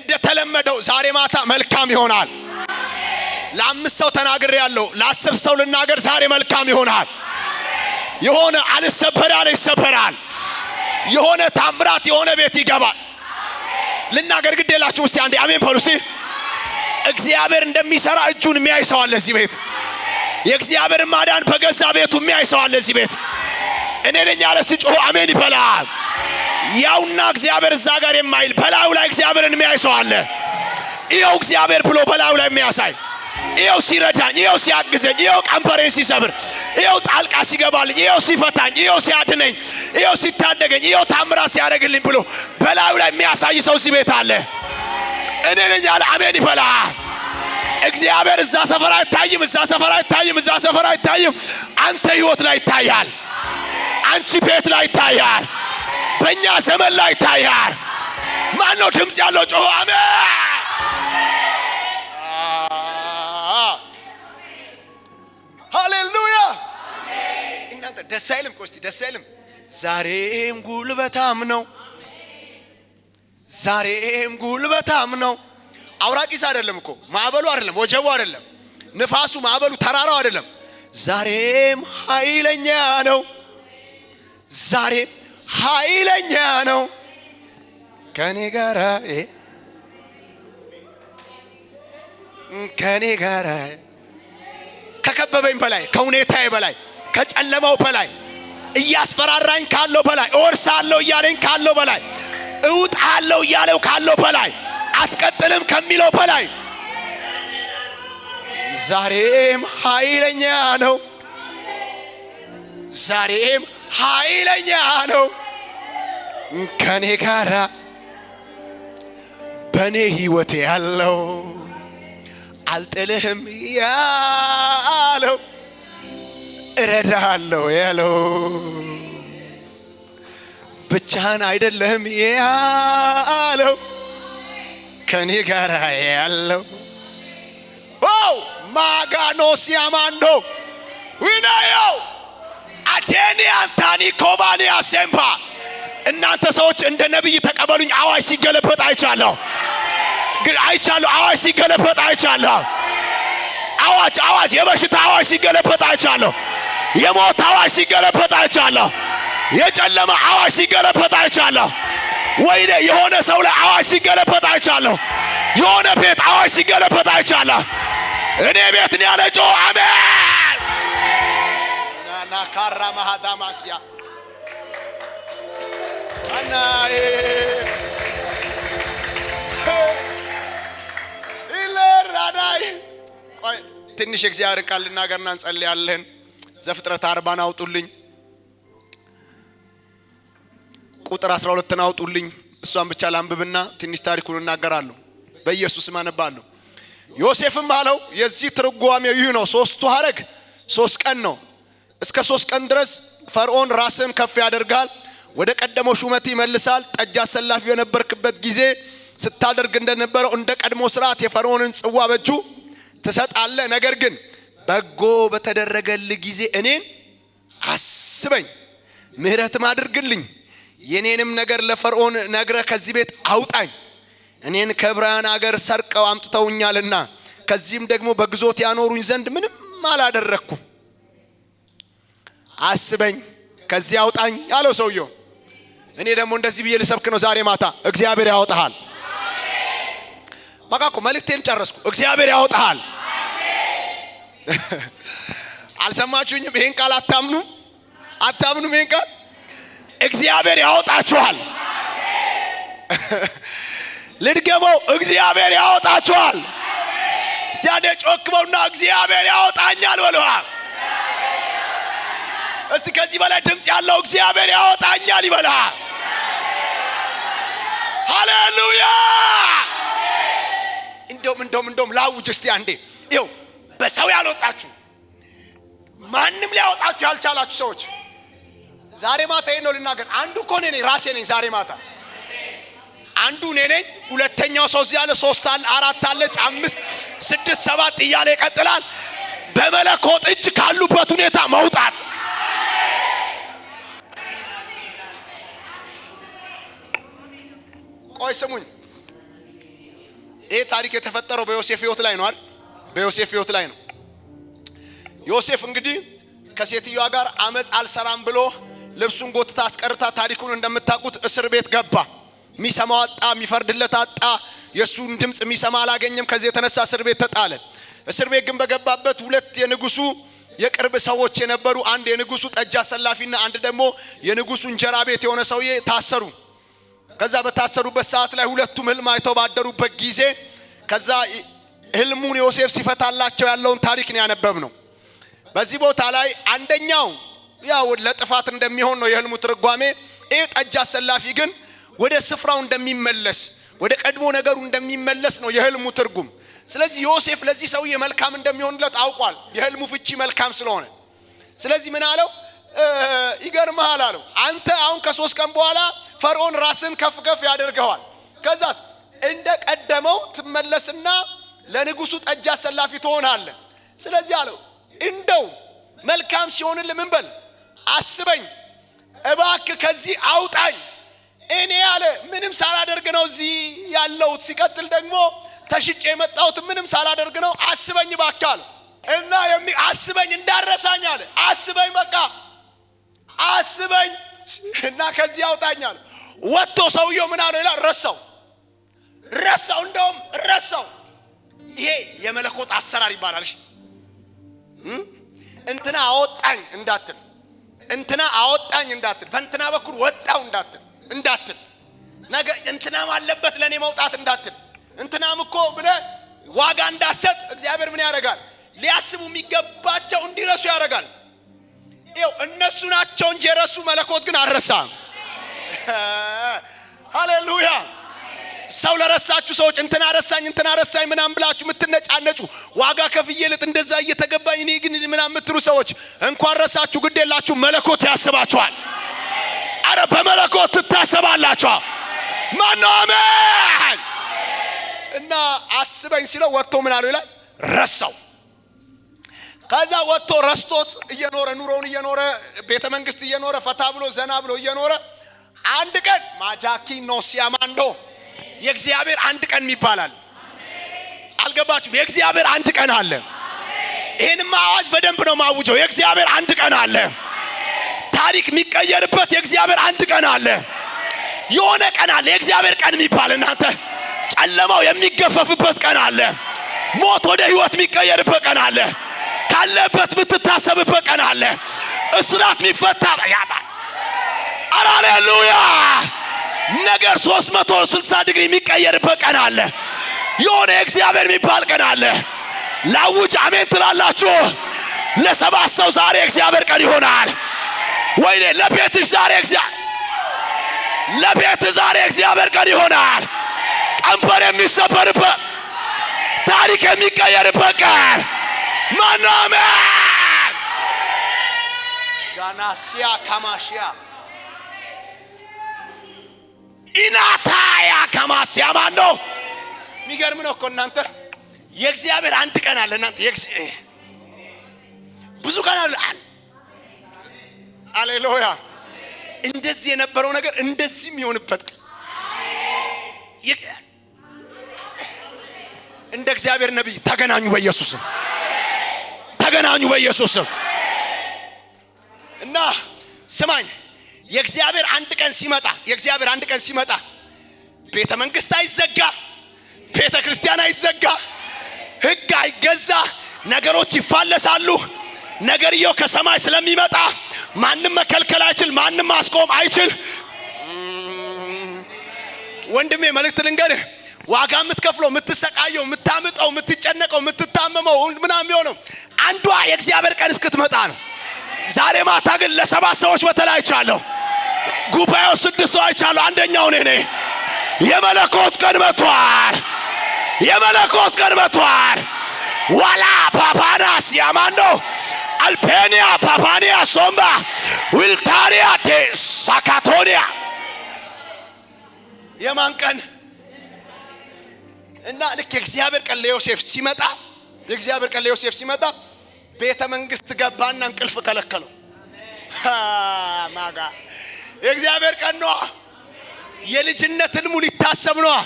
እንደተለመደው ዛሬ ማታ መልካም ይሆናል። ለአምስት ሰው ተናግሬ ያለው ለ10 ሰው ልናገር ዛሬ መልካም ይሆናል። የሆነ አልሰበር ያለ ይሰበራል። የሆነ ታምራት የሆነ ቤት ይገባል። ልናገር ግድ የላችሁ እስቲ አንዴ አሜን በሉ። እግዚአብሔር እንደሚሰራ እጁን የሚያይ ሰው አለ እዚህ ቤት። የእግዚአብሔር ማዳን በገዛ ቤቱ የሚያይ ሰው አለ እዚህ ቤት። እኔ ነኝ ያለ ሲጮህ አሜን ይበላል። ያውና እግዚአብሔር እዛ ጋር የማይል በላዩ ላይ እግዚአብሔርን የሚያይ ሰው አለ። ይኸው እግዚአብሔር ብሎ በላዩ ላይ የሚያሳይ ይኸው ሲረዳኝ፣ ይኸው ሲያግዘኝ፣ ይኸው ቀንበሬን ሲሰብር፣ ይኸው ጣልቃ ሲገባልኝ፣ ይኸው ሲፈታኝ፣ ይኸው ሲያድነኝ፣ ይኸው ሲታደገኝ፣ ይኸው ታምራት ሲያደርግልኝ ብሎ በላዩ ላይ የሚያሳይ ሰው እዚህ ቤት አለ። እኔ ነኝ ያለ አሜን ይበላል። እግዚአብሔር እዛ ሰፈር አይታይም፣ እዛ ሰፈር አይታይም፣ እዛ ሰፈር አይታይም። አንተ ህይወት ላይ ይታያል። አንቺ ቤት ላይ ይታያል። በእኛ ዘመን ላይ ይታያል። ማን ነው ድምፅ ያለው? ጮሁ አሜን። ሃሌሉያ። እናንተ ደስ አይልም? ቆስቲ ደስ አይልም? ዛሬም ጉልበታም ነው፣ ዛሬም ጉልበታም ነው። አውራቂስ አይደለም እኮ ማዕበሉ አይደለም፣ ወጀቡ አይደለም፣ ንፋሱ ማዕበሉ ተራራው አይደለም። ዛሬም ኃይለኛ ነው፣ ዛሬም ኃይለኛ ነው። ከኔ ጋራ ከኔ ጋራ ከከበበኝ በላይ ከሁኔታዬ በላይ ከጨለማው በላይ እያስፈራራኝ ካለው በላይ እወርሳለሁ እያለኝ ካለው በላይ እውጣለሁ እያለው ካለው በላይ አትቀጥልም ከሚለው በላይ ዛሬም ኃይለኛ ነው፣ ዛሬም ኃይለኛ ነው። ከኔ ጋራ በኔ ህይወት ያለው አልጥልህም ያለው እረዳሃለሁ ያለው ብቻህን አይደለህም ያለው ከኔ ጋራ ያለው ማጋኖስ ያማንዶ ዊናዮ አቴኒ አንታኒ ኮባኒ አሴምፓ። እናንተ ሰዎች እንደ ነብይ ተቀበሉኝ። አዋጅ ሲገለበጥ አይቻለሁ፣ ግን አይቻለሁ። አዋጅ ሲገለበጥ አይቻለሁ። አዋጅ አዋጅ፣ የበሽታ አዋጅ ሲገለበጥ አይቻለሁ። የሞት አዋጅ ሲገለበጥ አይቻለሁ። የጨለማ አዋጅ ሲገለበጥ አይቻለሁ። ወይኔ የሆነ ሰው ላይ አዋጅ ሲገለበጥ አይቻለሁ። የሆነ ቤት አዋጅ ሲገለበጥ አይቻለሁ። እኔ ቤት ነው ያለ ጮህ አሜን። ናና ካራ ማሃዳማሲያ አናዬ ኢለራዳይ ቆይ ትንሽ እግዚአብሔር ቃል ልናገርና እንጸልያለን። ዘፍጥረት 40 አውጡልኝ፣ ቁጥር 12 አውጡልኝ። እሷን ብቻ ላንብብና ትንሽ ታሪኩን እናገራለሁ። በኢየሱስ ስም አነባለሁ። ዮሴፍም አለው የዚህ ትርጓሜው ይህ ነው፣ ሶስቱ ሐረግ 3 ቀን ነው። እስከ 3 ቀን ድረስ ፈርዖን ራስን ከፍ ያደርጋል፣ ወደ ቀደመው ሹመት ይመልሳል። ጠጅ አሰላፊ በነበርክበት ጊዜ ስታደርግ እንደነበረው እንደ ቀድሞ ሥርዓት የፈርዖንን ጽዋ በእጁ ትሰጣለህ። ነገር ግን በጎ በተደረገልህ ጊዜ እኔን አስበኝ፣ ምህረትም አድርግልኝ። የኔንም ነገር ለፈርዖን ነግረህ ከዚህ ቤት አውጣኝ። እኔን ከዕብራውያን አገር ሰርቀው አምጥተውኛልና ከዚህም ደግሞ በግዞት ያኖሩኝ ዘንድ ምንም አላደረኩም። አስበኝ፣ ከዚህ አውጣኝ ያለው ሰውየው። እኔ ደግሞ እንደዚህ ብዬ ልሰብክ ነው ዛሬ ማታ። እግዚአብሔር ያወጣሃል። በቃ እኮ መልእክቴን ጨረስኩ። እግዚአብሔር ያወጣሃል። አልሰማችሁኝም? ይሄን ቃል አታምኑም? ይሄን ቃል እግዚአብሔር ያወጣችኋል። ልድገመው፣ እግዚአብሔር ያወጣችኋል። ሲያደ ጮክበውና እግዚአብሔር ያወጣኛል በለዋ። እስቲ ከዚህ በላይ ድምጽ ያለው እግዚአብሔር ያወጣኛል ይበላ። ሃሌሉያ። እንደውም ላውጅ እስቲ አንዴ። ይኸው በሰው ያልወጣችሁ ማንም ሊያወጣችሁ ያልቻላችሁ ሰዎች ዛሬ ማታ ይሄን ነው ልናገር። አንዱ እኮ እኔ ነኝ፣ ራሴ ነኝ። ዛሬ ማታ አንዱ እኔ ነኝ። ሁለተኛው ሰው እዚህ ያለ፣ 3 አለ፣ 4 አለች፣ 5 6 7 እያለ ይቀጥላል። በመለኮት እጅ ካሉበት ሁኔታ መውጣት። ቆይ ስሙኝ፣ ይሄ ታሪክ የተፈጠረው በዮሴፍ ሕይወት ላይ ነው አይደል? በዮሴፍ ሕይወት ላይ ነው። ዮሴፍ እንግዲህ ከሴትዮዋ ጋር አመጽ አልሰራም ብሎ ልብሱን ጎትታ አስቀርታ ታሪኩን እንደምታውቁት እስር ቤት ገባ። የሚሰማው አጣ፣ የሚፈርድለት አጣ። የሱን ድምጽ የሚሰማ አላገኘም። ከዚህ የተነሳ እስር ቤት ተጣለ። እስር ቤት ግን በገባበት ሁለት የንጉሱ የቅርብ ሰዎች የነበሩ አንድ የንጉሱ ጠጅ አሰላፊና አንድ ደግሞ የንጉሱ እንጀራ ቤት የሆነ ሰውዬ ታሰሩ። ከዛ በታሰሩበት ሰዓት ላይ ሁለቱም ህልም አይተው ባደሩበት ጊዜ ከዛ ህልሙን ዮሴፍ ሲፈታላቸው ያለውን ታሪክ ነው ያነበብነው። በዚህ ቦታ ላይ አንደኛው ያው ለጥፋት እንደሚሆን ነው የህልሙ ትርጓሜ። ይሄ ጠጅ አሰላፊ ግን ወደ ስፍራው እንደሚመለስ ወደ ቀድሞ ነገሩ እንደሚመለስ ነው የህልሙ ትርጉም። ስለዚህ ዮሴፍ ለዚህ ሰውዬ መልካም እንደሚሆንለት አውቋል፣ የህልሙ ፍቺ መልካም ስለሆነ። ስለዚህ ምን አለው? ይገርምሃል አለው፣ አንተ አሁን ከ3 ቀን በኋላ ፈርዖን ራስን ከፍ ከፍ ያደርገዋል። ከዛስ እንደ ቀደመው ትመለስና ለንጉሱ ጠጅ አሰላፊ ትሆናለህ። ስለዚህ አለው እንደው መልካም ሲሆንልህ ምን በል አስበኝ፣ እባክህ ከዚህ አውጣኝ። እኔ ያለ ምንም ሳላደርግ ነው እዚህ ያለሁት። ሲቀጥል ደግሞ ተሽጬ የመጣሁት ምንም ሳላደርግ ነው። አስበኝ እባክህ አለ እና አስበኝ እንዳረሳኝ አለ። አስበኝ በቃ አስበኝ እና ከዚህ አውጣኝ አለ። ወጥቶ ሰውየው ምን አለው ይላል? ረሳው። እንደውም ረሳው። ይሄ የመለኮት አሰራር ይባላል። እሺ እንትና አወጣኝ እንዳትል፣ እንትና አወጣኝ እንዳትል፣ በእንትና በኩል ወጣው እንዳትል ነገ እንትናም አለበት ለኔ መውጣት እንዳትል፣ እንትናም እኮ ብለ ዋጋ እንዳሰጥ እግዚአብሔር ምን ያደርጋል? ሊያስቡ የሚገባቸው እንዲረሱ ያደርጋል። ይኸው እነሱ ናቸው እንጂ የረሱ፣ መለኮት ግን አልረሳም። ሃሌሉያ። ሰው ለረሳችሁ ሰዎች እንትና ረሳኝ ምናምን ብላችሁ የምትነጫነጩ ዋጋ ከፍዬ ልጥ እንደዛ እየተገባኝ እኔ ግን ምናምን የምትሉ ሰዎች እንኳን ረሳችሁ ግድ የላችሁ፣ መለኮት ያስባችኋል። አረ በመለኮት ትታሰባላችሁ። ማነው አሜን። እና አስበኝ ሲለው ወጥቶ ምን አለው ይላል? ረሳው። ከዛ ወጥቶ ረስቶት እየኖረ ኑሮውን እየኖረ ቤተ መንግስት እየኖረ ፈታ ብሎ ዘና ብሎ እየኖረ አንድ ቀን ማጃኪ ነው ሲያማንዶ የእግዚአብሔር አንድ ቀን ይባላል። አልገባችሁም? የእግዚአብሔር አንድ ቀን አለ። ይሄንማ አዋጅ በደንብ ነው ማውጆ። የእግዚአብሔር አንድ ቀን አለ። ታሪክ የሚቀየርበት የእግዚአብሔር አንድ ቀን አለ። የሆነ ቀን አለ የእግዚአብሔር ቀን የሚባል። እናንተ ጨለማው የሚገፈፍበት ቀን አለ። ሞት ወደ ህይወት የሚቀየርበት ቀን አለ። ካለበት የምትታሰብበት ቀን አለ። እስራት የሚፈታ ያባ ሃሌሉያ። ነገር 360 ዲግሪ የሚቀየርበት ቀን አለ። የሆነ እግዚአብሔር የሚባል ቀን አለ። ላውጅ አሜን ትላላችሁ? ለሰባት ሰው ዛሬ እግዚአብሔር ቀን ይሆናል። ወይኔ ለቤትሽ ዛሬ እግዚአብሔር ቀን ይሆናል። ቀንበር የሚሰበርበት፣ ታሪክ የሚቀየርበት ቀን ማናመ ጃናሲያ ካማሽያ ኢናታያ ካማሲያ ማኖ የሚገርም ነው እኮ እናንተ። የእግዚአብሔር አንድ ቀን አለ። እናንተ ብዙ ቀን አለ። ሃሌሉያ። እንደዚህ የነበረው ነገር እንደዚህ የሚሆንበት እንደ እግዚአብሔር ነብይ ተገናኙ በኢየሱስም፣ ተገናኙ በኢየሱስም። እና ስማኝ፣ የእግዚአብሔር አንድ ቀን ሲመጣ ቤተ መንግስት አይዘጋ፣ ቤተ ክርስቲያን አይዘጋ፣ ህግ አይገዛ፣ ነገሮች ይፋለሳሉ። ነገርየው ከሰማይ ስለሚመጣ ማንም መከልከል አይችል፣ ማንም ማስቆም አይችል። ወንድሜ መልእክት ልንገርህ፣ ዋጋ የምትከፍለው፣ የምትሰቃየው፣ የምታምጠው፣ የምትጨነቀው፣ የምትታመመው ምናምን የሆነው አንዷ የእግዚአብሔር ቀን እስክትመጣ ነው። ዛሬ ማታ ግን ለሰባት ሰዎች በተላይቻለሁ። ጉባኤው 6 ሰው አይቻለሁ። አንደኛው እኔ ነኝ። የመለኮት ቀን መጥቷል። የመለኮት ቀን መጥቷል። ዋላ ፓፓናስ ያማንዶ አልፔኒያ ፓፓኒያ ሶምባ ዊልታሪያ ደ ሳካቶኒያ የማን ቀን? እና ልክ የእግዚአብሔር ቀን ለዮሴፍ ሲመጣ ቤተ መንግስት ገባና እንቅልፍ ከለከለው። ማጋ የእግዚአብሔር ቀን ነው። የልጅነት ህልሙ ሊታሰብ ነው።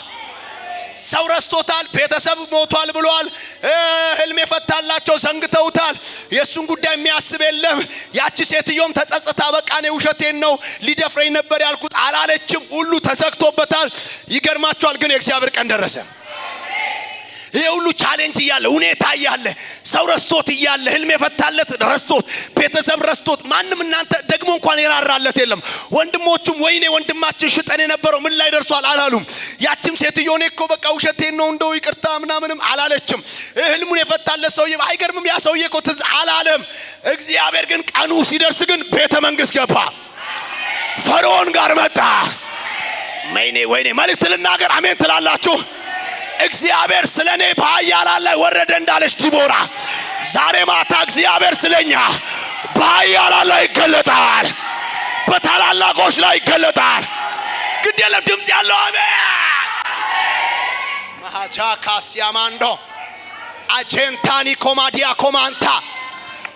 ሰው ረስቶታል። ቤተሰብ ሞቷል ብሏል። ህልም የፈታላቸው ዘንግተውታል። የሱን ጉዳይ የሚያስብ የለም። ያቺ ሴትዮም ተጸጽታ በቃ እኔ ውሸቴን ነው ሊደፍረኝ ነበር ያልኩት አላለችም። ሁሉ ተዘግቶበታል። ይገርማቸዋል። ግን የእግዚአብሔር ቀን ደረሰ። ይሄ ሁሉ ቻሌንጅ እያለ ሁኔታ እያለ ሰው ረስቶት እያለ ህልም የፈታለት ረስቶት ቤተሰብ ረስቶት ማንም እናንተ ደግሞ እንኳን የራራለት የለም። ወንድሞቹም ወይኔ ወንድማችን ሽጠን የነበረው ምን ላይ ደርሷል አላሉም። ያቺም ሴትዮ እኔ እኮ በቃ ውሸቴን ነው እንደው ይቅርታ ምናምንም አላለችም። ህልሙን የፈታለት ሰውዬ አይገርምም? ያ ሰውዬ እኮ ትዝ አላለም። እግዚአብሔር ግን ቀኑ ሲደርስ ግን ቤተ መንግስት ገባ። ፈርዖን ጋር መጣ። ወይኔ መልእክት ልናገር አሜን ትላላችሁ? እግዚአብሔር ስለኔ በኃያላን ላይ ወረደ እንዳለች ዲቦራ ዛሬ ማታ እግዚአብሔር ስለኛ በኃያላን ላይ ይገለጣል። በታላላቆች ላይ ይገለጣል። ግድ የለም ድምጽ ያለው አሜን። ማሃጃ ካሲያማንዶ አጀንታኒ ኮማዲያ ኮማንታ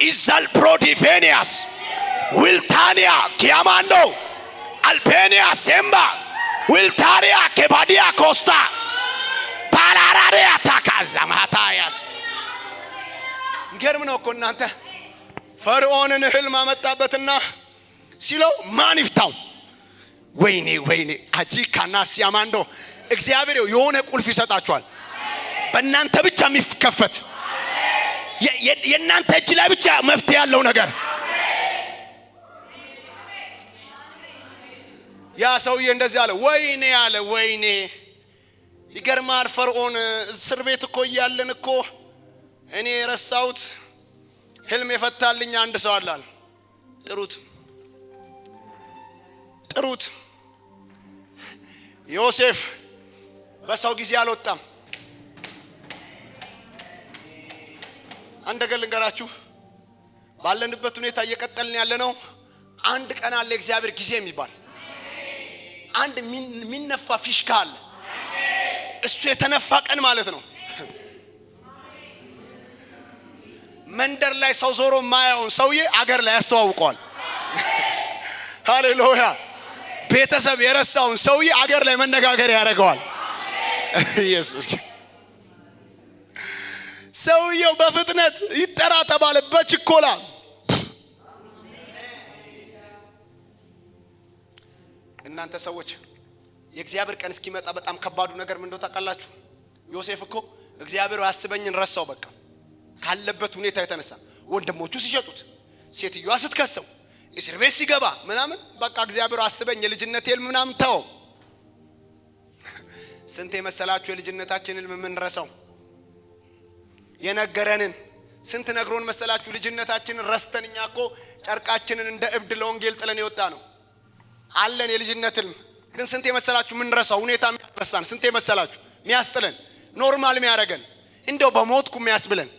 ኢዛል ፕሮዲቬኒያስ ዊልታኒያ ኪያማንዶ አልፔኒያ ሴምባ ዊልታሪያ ከባዲያ ኮስታ ባላራሪያ ታካዛ ማታያስ ገርም ነው እኮ እናንተ። ፈርዖንን ህልም አመጣበትና ሲለው ማን ይፍታው? ወይኔ አጂካና ሲያማንዶ እግዚአብሔር የሆነ ቁልፍ ይሰጣችኋል። በእናንተ ብቻ የሚከፈት የእናንተ እጅ ላይ ብቻ መፍትሄ ያለው ነገር። ያ ሰውዬ እንደዚህ አለ ወይኔ ይገርማል። ፈርዖን እስር ቤት እኮ እያለን እኮ እኔ ረሳሁት ህልም የፈታልኝ አንድ ሰው አለ። ጥሩት ዮሴፍ በሰው ጊዜ አልወጣም። አንድ ነገር ልንገራችሁ፣ ባለንበት ሁኔታ እየቀጠልን ያለ ነው። አንድ ቀን አለ እግዚአብሔር ጊዜ የሚባል አንድ ሚነፋ ፊሽካ አለ። እሱ የተነፋ ቀን ማለት ነው። መንደር ላይ ሰው ዞሮ ማያውን ሰውዬ አገር ላይ ያስተዋውቀዋል። ሃሌሉያ! ቤተሰብ የረሳውን ሰውዬ አገር ላይ መነጋገር ያደርገዋል። ኢየሱስ ሰውዬው በፍጥነት ይጠራ ተባለ በችኮላ። እናንተ ሰዎች የእግዚአብሔር ቀን እስኪመጣ በጣም ከባዱ ነገር ምን እንደው ታውቃላችሁ? ዮሴፍ እኮ እግዚአብሔር ያስበኝን ረሳው። በቃ ካለበት ሁኔታ የተነሳ ወንድሞቹ ሲሸጡት፣ ሴትዮዋ ስትከሰው፣ እስር ቤት ሲገባ ምናምን በቃ እግዚአብሔር አስበኝ የልጅነት ህልም ምናምን ተው። ስንት የመሰላችሁ የልጅነታችንን ህልም ምን ረሳው? የነገረንን ስንት ነግሮን መሰላችሁ ልጅነታችንን ረስተን እኛ እኮ ጨርቃችንን እንደ እብድ ለወንጌል ጥለን የወጣ ነው አለን የልጅነት ህልም። ግን ስንት የመሰላችሁ ምን ረሳው? ሁኔታ የሚያስረሳን ስንት የመሰላችሁ የሚያስጥለን ኖርማል የሚያደርገን እንደው በሞትኩ የሚያስብለን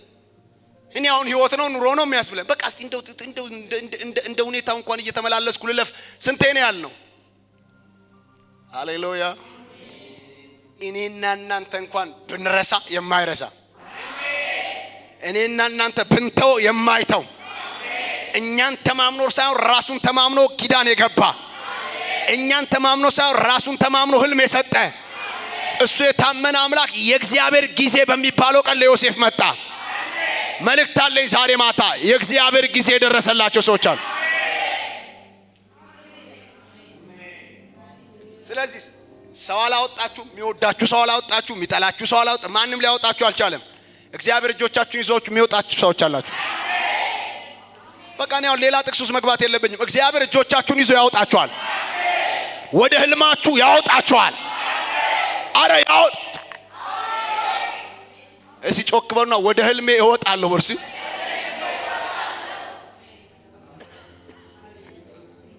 እኔ አሁን ህይወት ነው ኑሮ ነው የሚያስብለን። በቃ እስቲ እንደ ሁኔታው እንኳን እየተመላለስኩ ልለፍ ስንቴ ነው ያልነው። ሃሌሉያ! እኔና እናንተ እንኳን ብንረሳ የማይረሳ እኔና እናንተ ብንተው የማይተው እኛን ተማምኖ ሳይሆን ራሱን ተማምኖ ኪዳን የገባ እኛን ተማምኖ ሳይሆን ራሱን ተማምኖ ህልም የሰጠ እሱ የታመነ አምላክ የእግዚአብሔር ጊዜ በሚባለው ቀን ለዮሴፍ መጣ። መልእክት አለኝ ዛሬ ማታ የእግዚአብሔር ጊዜ የደረሰላቸው ሰዎች አሉ። ስለዚህ ሰው አላወጣችሁ፣ የሚወዳችሁ ሰው አላወጣችሁ፣ የሚጠላችሁ ሰው አላወጣ፣ ማንም ሊያወጣችሁ አልቻለም። እግዚአብሔር እጆቻችሁን ይዟችሁ የሚወጣችሁ ሰዎች አላችሁ። በቃ ነው ሌላ ጥቅስ ውስጥ መግባት የለብኝም። እግዚአብሔር እጆቻችሁን ይዞ ያወጣችኋል። ወደ ህልማችሁ ያወጣችኋል። አረ ያወጣ እሺ ጮክ በሉና ወደ ህልሜ እወጣለሁ። ወርሲ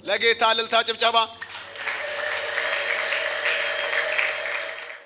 ለጌታ ልልታ ጭብጨባ